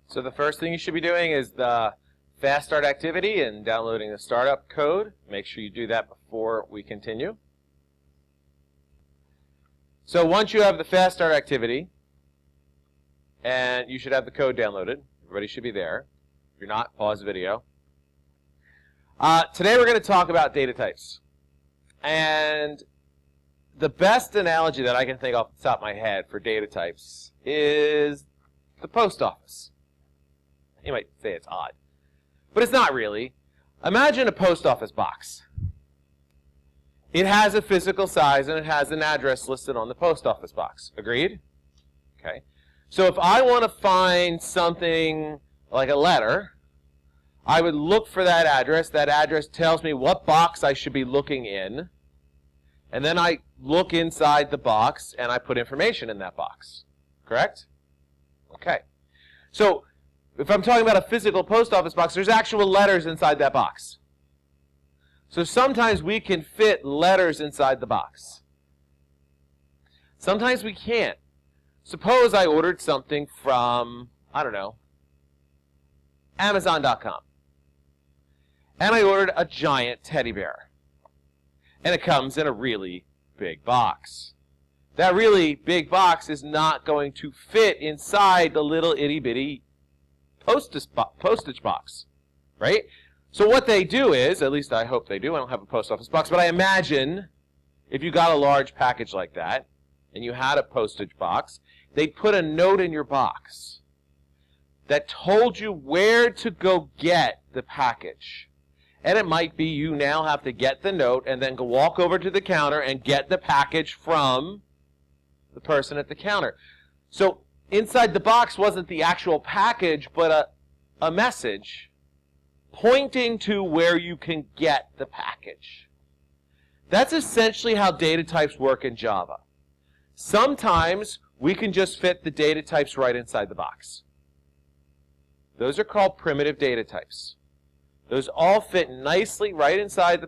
So the first thing you should be doing is the fast start activity and downloading the startup code. Make sure you do that before we continue. So once you have the fast start activity, and you should have the code downloaded, everybody should be there. If you're not, pause the video. Today we're going to talk about data types. And the best analogy that I can think off the top of my head for data types is the post office. You might say it's odd, but it's not really. Imagine a post office box. It has a physical size and it has an address listed on the post office box. Agreed? Okay. So if I want to find something like a letter, I would look for that address. That address tells me what box I should be looking in. And then I look inside the box and I put information in that box. Correct? Okay. So if I'm talking about a physical post office box, there's actual letters inside that box. So sometimes we can fit letters inside the box. Sometimes we can't. Suppose I ordered something from, I don't know, Amazon.com. And I ordered a giant teddy bear. And it comes in a really big box. That really big box is not going to fit inside the little itty-bitty postage box, right? So what they do is, at least I hope they do, I don't have a post office box, but I imagine if you got a large package like that, and you had a postage box, they'd put a note in your box that told you where to go get the package. And it might be you now have to get the note and then go walk over to the counter and get the package from the person at the counter. So inside the box wasn't the actual package, but a message pointing to where you can get the package. That's essentially how data types work in Java. Sometimes we can just fit the data types right inside the box. Those are called primitive data types. Those all fit nicely right inside the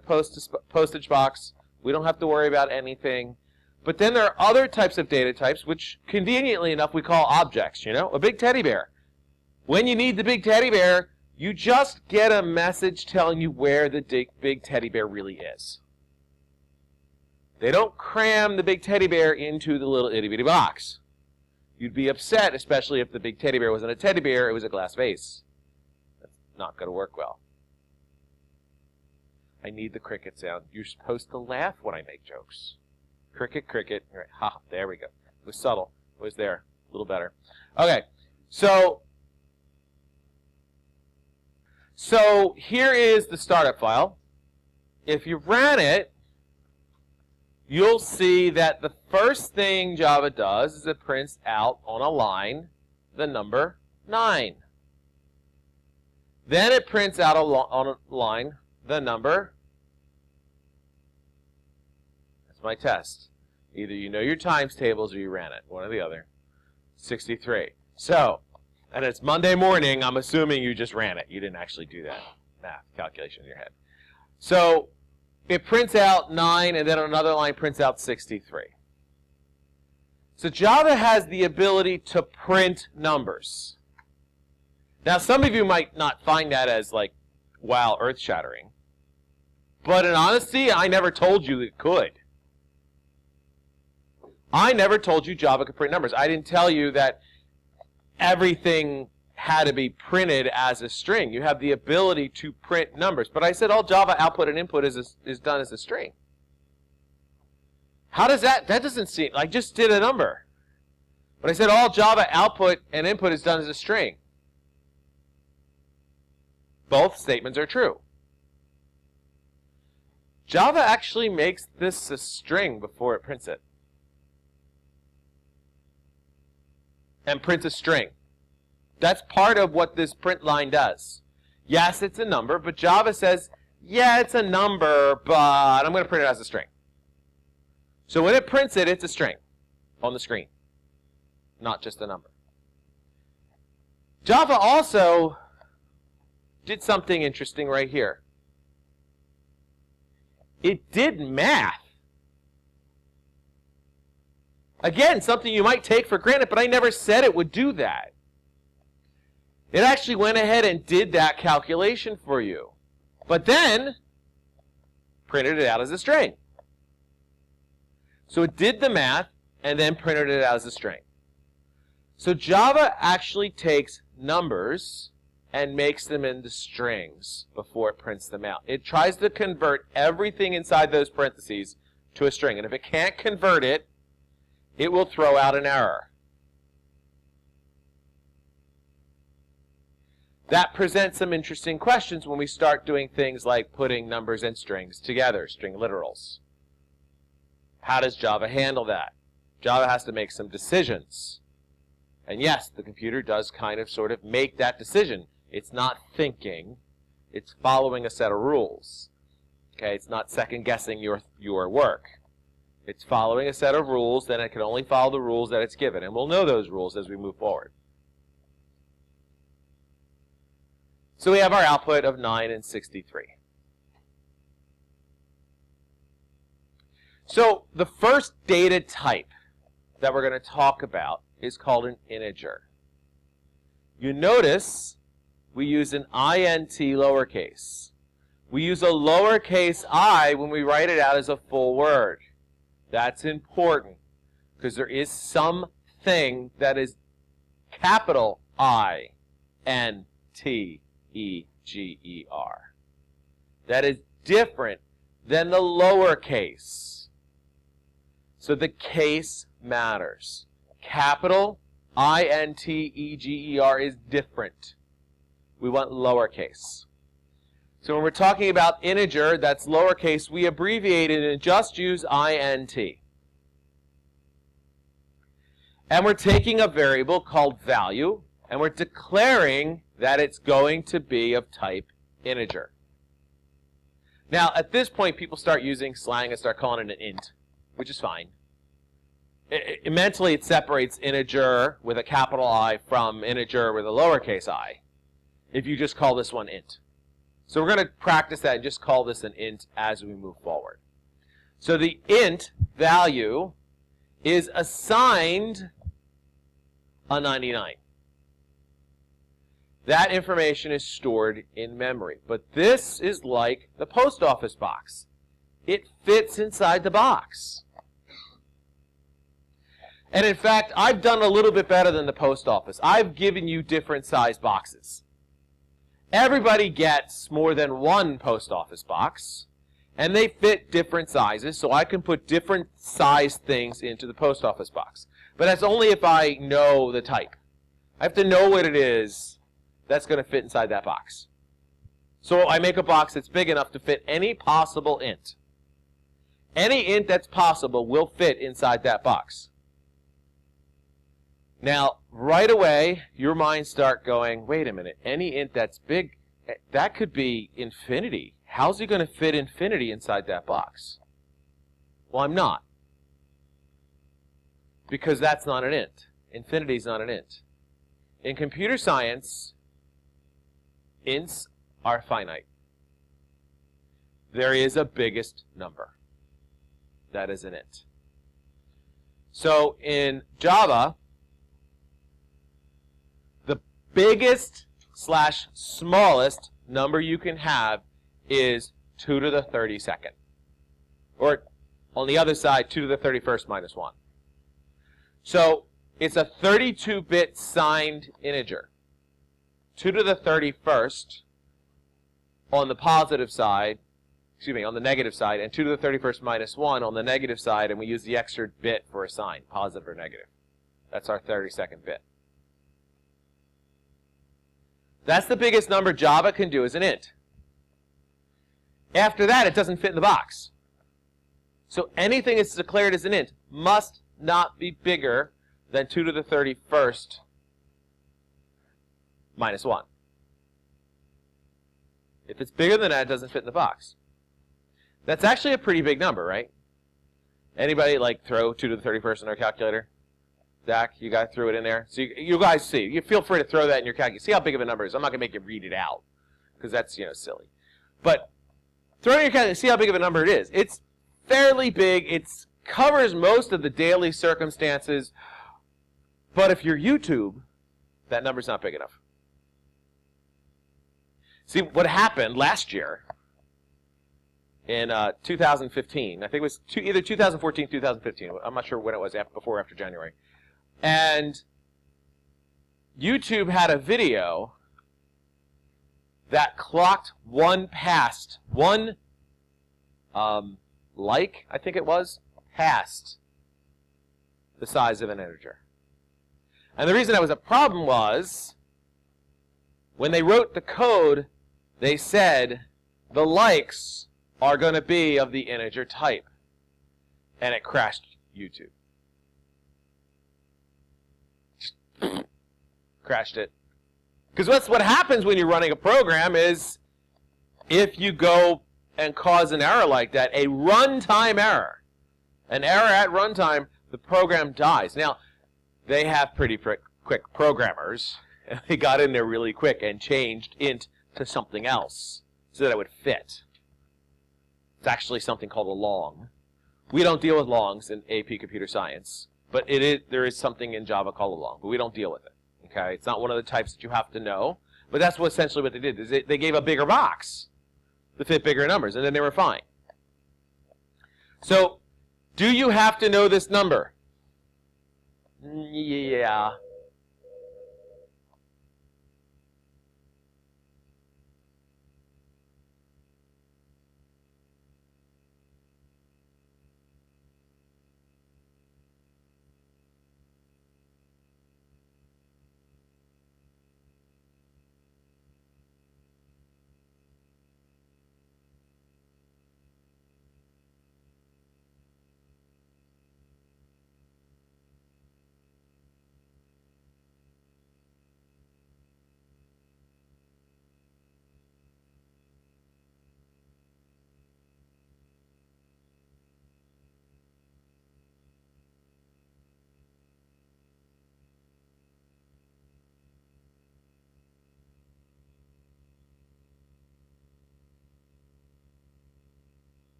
postage box. We don't have to worry about anything. But then there are other types of data types, which conveniently enough we call objects, you know, a big teddy bear. When you need the big teddy bear, you just get a message telling you where the big teddy bear really is. They don't cram the big teddy bear into the little itty-bitty box. You'd be upset, especially if the big teddy bear wasn't a teddy bear, it was a glass vase. That's not going to work well. I need the cricket sound. You're supposed to laugh when I make jokes. Cricket, cricket. All right. Ha, there we go. It was subtle. It was there. A little better. Okay. So here is the startup file. If you ran it, you'll see that the first thing Java does is it prints out on a line the number 9. Then it prints out on a line the number, that's my test. Either you know your times tables or you ran it, one or the other. 63. So, and it's Monday morning, I'm assuming you just ran it. You didn't actually do that math calculation in your head. So, it prints out 9, and then on another line prints out 63. So Java has the ability to print numbers. Now, some of you might not find that as, like, wow, earth-shattering. But in honesty, I never told you it could. I never told you Java could print numbers. I didn't tell you that everything had to be printed as a string. You have the ability to print numbers. But I said all Java output and input is done as a string. How does that doesn't seem, I just did a number. But I said all Java output and input is done as a string. Both statements are true. Java actually makes this a string before it prints it. And prints a string. That's part of what this print line does. Yes, it's a number, but Java says, yeah, it's a number, but I'm going to print it as a string. So when it prints it, it's a string on the screen, not just a number. Java also did something interesting right here. It did math. Again, something you might take for granted, but I never said it would do that. It actually went ahead and did that calculation for you, but then printed it out as a string. So it did the math and then printed it out as a string. So Java actually takes numbers and makes them into strings before it prints them out. It tries to convert everything inside those parentheses to a string. And if it can't convert it, it will throw out an error. That presents some interesting questions when we start doing things like putting numbers and strings together, string literals. How does Java handle that? Java has to make some decisions. And yes, the computer does kind of sort of make that decision. It's not thinking, it's following a set of rules. Okay, it's not second-guessing your work. It's following a set of rules, then it can only follow the rules that it's given. And we'll know those rules as we move forward. So we have our output of 9 and 63. So the first data type that we're going to talk about is called an integer. You notice we use an int lowercase. We use a lowercase I when we write it out as a full word. That's important because there is something that is capital I-N-T-E-G-E-R. That is different than the lowercase. So the case matters. Capital I-N-T-E-G-E-R is different. We want lowercase. So when we're talking about integer, that's lowercase, we abbreviate it and just use int. And we're taking a variable called value, and we're declaring that it's going to be of type integer. Now, at this point, people start using slang and start calling it an int, which is fine. Mentally, it separates integer with a capital I from integer with a lowercase I, if you just call this one int. So we're going to practice that and just call this an int as we move forward. So the int value is assigned a 99. That information is stored in memory. But this is like the post office box. It fits inside the box. And in fact, I've done a little bit better than the post office. I've given you different size boxes. Everybody gets more than one post office box, and they fit different sizes, so I can put different size things into the post office box. But that's only if I know the type. I have to know what it is that's going to fit inside that box. So I make a box that's big enough to fit any possible int. Any int that's possible will fit inside that box. Now, right away, your minds start going, wait a minute, any int that's big, that could be infinity. How's he going to fit infinity inside that box? Well, I'm not. Because that's not an int. Infinity is not an int. In computer science, ints are finite. There is a biggest number. That is an int. So in Java, biggest / smallest number you can have is 2 to the 32nd. Or on the other side, 2 to the 31st minus 1. So it's a 32-bit signed integer. 2 to the 31st on the positive side, on the negative side, and 2 to the 31st minus 1 on the negative side, and we use the extra bit for a sign, positive or negative. That's our 32nd bit. That's the biggest number Java can do as an int. After that, it doesn't fit in the box. So anything that's declared as an int must not be bigger than 2 to the 31st minus 1. If it's bigger than that, it doesn't fit in the box. That's actually a pretty big number, right? Anybody like throw 2 to the 31st in their calculator? Zach, you guys threw it in there? So you guys see. You feel free to throw that in your calculator. See how big of a number it is. I'm not going to make you read it out because that's, silly. But throw it in your calculator. See how big of a number it is. It's fairly big. It covers most of the daily circumstances. But if you're YouTube, that number's not big enough. See, what happened last year in 2015, I think it was either 2014 or 2015. I'm not sure when it was, before or after January. And YouTube had a video that clocked one like, I think it was, past the size of an integer. And the reason that was a problem was, when they wrote the code, they said the likes are going to be of the integer type. And it crashed YouTube. Crashed it. Because that's what happens when you're running a program is, if you go and cause an error like that, a runtime error, an error at runtime, the program dies. Now, they have pretty quick programmers, and they got in there really quick and changed int to something else so that it would fit. It's actually something called a long. We don't deal with longs in AP Computer Science, but there is something in Java called a long, but we don't deal with it. Okay, it's not one of the types that you have to know, but that's essentially what they did. Is they gave a bigger box to fit bigger numbers, and then they were fine. So, do you have to know this number? Yeah.